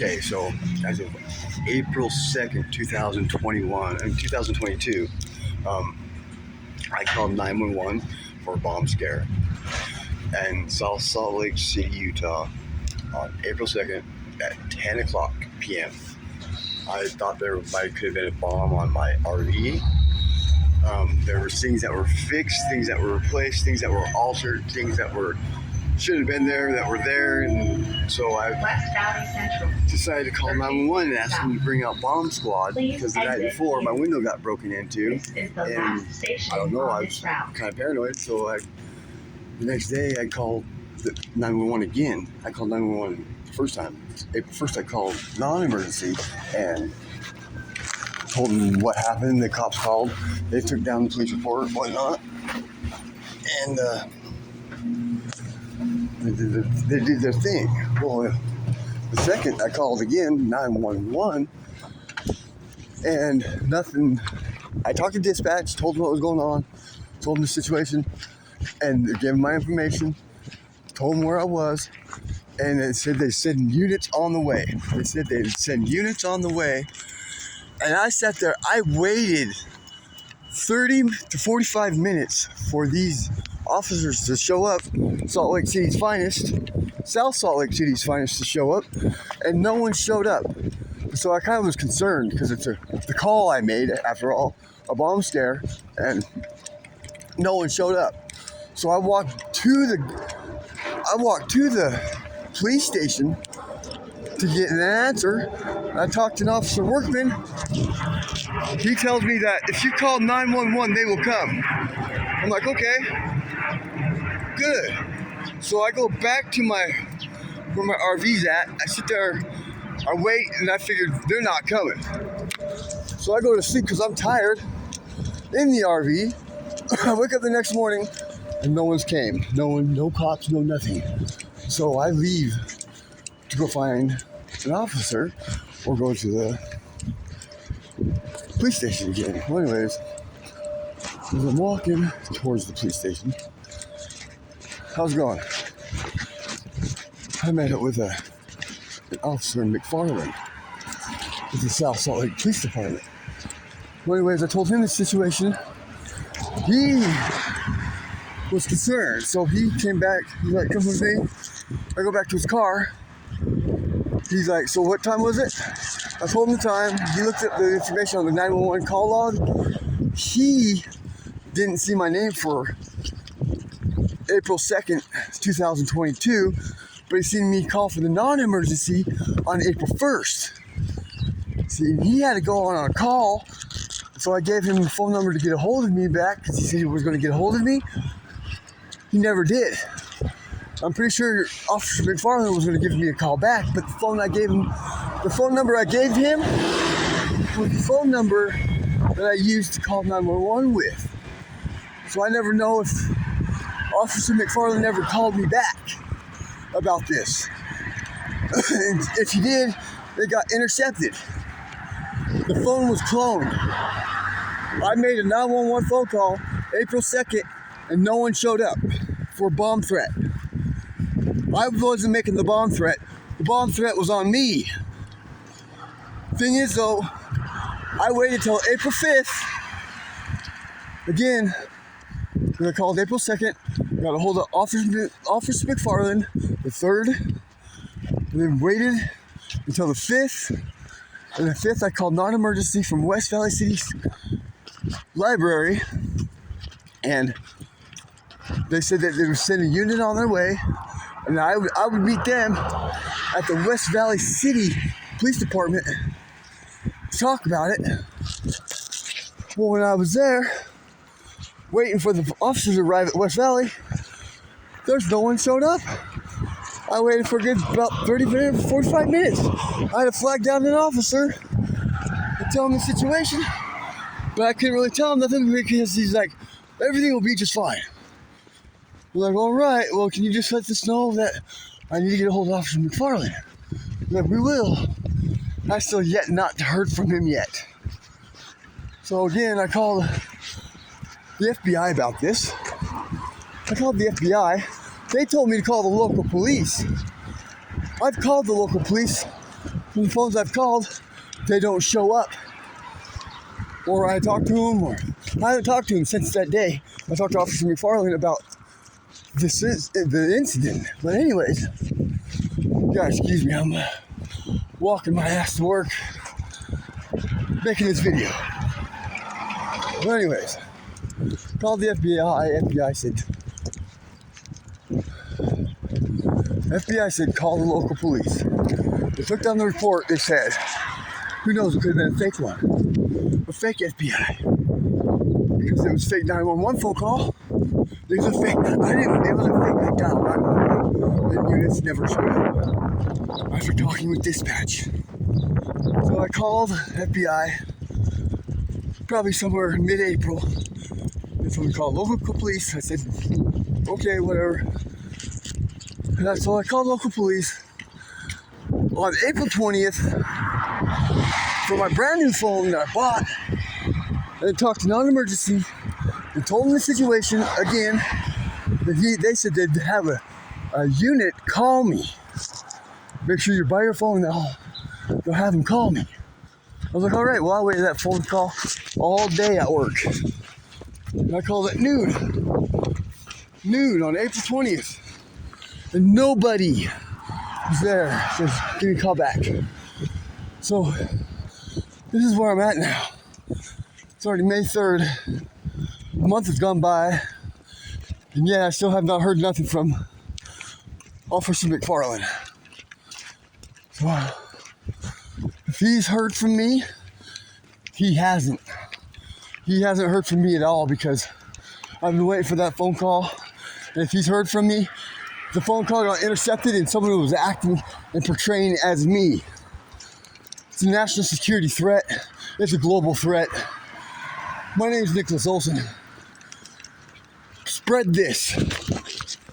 Okay, so as of April 2nd, 2022, I called 911 for a bomb scare in South Salt Lake City, Utah on April 2nd at 10 o'clock p.m. I thought there might could have been a bomb on my RV. There were things that were fixed, things that were replaced, things that were altered, things that should have been there that were there, and so I decided to call 911 and ask them to bring out bomb squad because the night before my window got broken into, and I don't know, I was kind of paranoid, so the next day I called 911 again. I called 911 the first time. April 1st I called non-emergency and told them what happened. The cops called. They took down the police report and whatnot, and they did their thing. Well, the second I called again, 911, and nothing. I talked to dispatch, told them what was going on, told them the situation, and gave them my information, told them where I was, and they said they send units on the way. They said they'd send units on the way, and I sat there. I waited 30 to 45 minutes for these officers to show up, Salt Lake City's finest, South Salt Lake City's finest to show up, and no one showed up. So I kind of was concerned because it's the call I made, after all, a bomb scare, and no one showed up. So I walked to the police station to get an answer. I talked to an Officer Workman. He tells me that if you call 911, they will come. I'm like, okay, good. So I go back to where my RV's at. I sit there, I wait, and I figured they're not coming. So I go to sleep because I'm tired in the RV. I wake up the next morning and no one's came. No cops, no nothing. So I leave to go find an officer or go to the police station again. Well, anyways, as I'm walking towards the police station, how's it going? I met up with an officer in McFarland with the South Salt Lake Police Department. Well, anyways, I told him the situation. He was concerned, so he came back. He's like, come with me. I go back to his car. He's like, so what time was it? I told him the time. He looked at the information on the 911 call log. He didn't see my name for April 2nd, 2022, but he seen me call for the non-emergency on April 1st. See, he had to go on a call, so I gave him the phone number to get a hold of me back because he said he was going to get a hold of me. He never did. I'm pretty sure Officer McFarland was going to give me a call back, but the phone number I gave him was the phone number that I used to call 911 with. So I never know if Officer McFarland never called me back about this. And if he did, it got intercepted. The phone was cloned. I made a 911 phone call April 2nd and no one showed up for a bomb threat. I wasn't making the bomb threat. The bomb threat was on me. Thing is though, I waited till April 5th. Again, I called April 2nd, got a hold of Officer McFarland the 3rd, and then waited until the 5th. And the 5th I called non-emergency from West Valley City Library, and they said that they would send a unit on their way, and I would meet them at the West Valley City Police Department to talk about it. Well, when I was there, waiting for the officers to arrive at West Valley, there's no one showed up. I waited for a good about 30 minutes, 45 minutes. I had to flag down an officer and tell him the situation, but I couldn't really tell him nothing because he's like, everything will be just fine. I'm like, all right, well, can you just let us know that I need to get a hold of Officer McFarland? I'm like, we will. I still yet not heard from him yet. So again, I called the FBI about this. I called the FBI. They told me to call the local police. I've called the local police from the phones I've called, they don't show up. Or I talk to them, or I haven't talked to him since that day. I talked to Officer McFarland about the incident. But anyways, guys, excuse me, I'm walking my ass to work, making this video. But anyways, called the FBI. FBI said call the local police. They took down the report. They said, who knows, it could have been a fake one, a fake FBI, because it was fake 911 phone call. There's a fake. It was a fake dial. The units never showed up after talking with dispatch. So I called FBI probably somewhere in mid-April. And so we called local police. I said, okay, whatever. So I called local police on April 20th for my brand new phone that I bought, and talked to non-emergency and told them the situation again. That they said they'd have a unit call me. Make sure you buy your phone now. They'll have them call me. I was like, all right, well, I'll wait for that phone call all day at work. And I called at noon on April 20th. And nobody was there. Says, give me a call back. So, this is where I'm at now. It's already May 3rd. A month has gone by. And yeah, I still have not heard nothing from Officer McFarland. So, if he's heard from me, he hasn't. He hasn't heard from me at all because I've been waiting for that phone call. And if he's heard from me, the phone call got intercepted and someone was acting and portraying as me. It's a national security threat. It's a global threat. My name is Nicholas Olson. Spread this.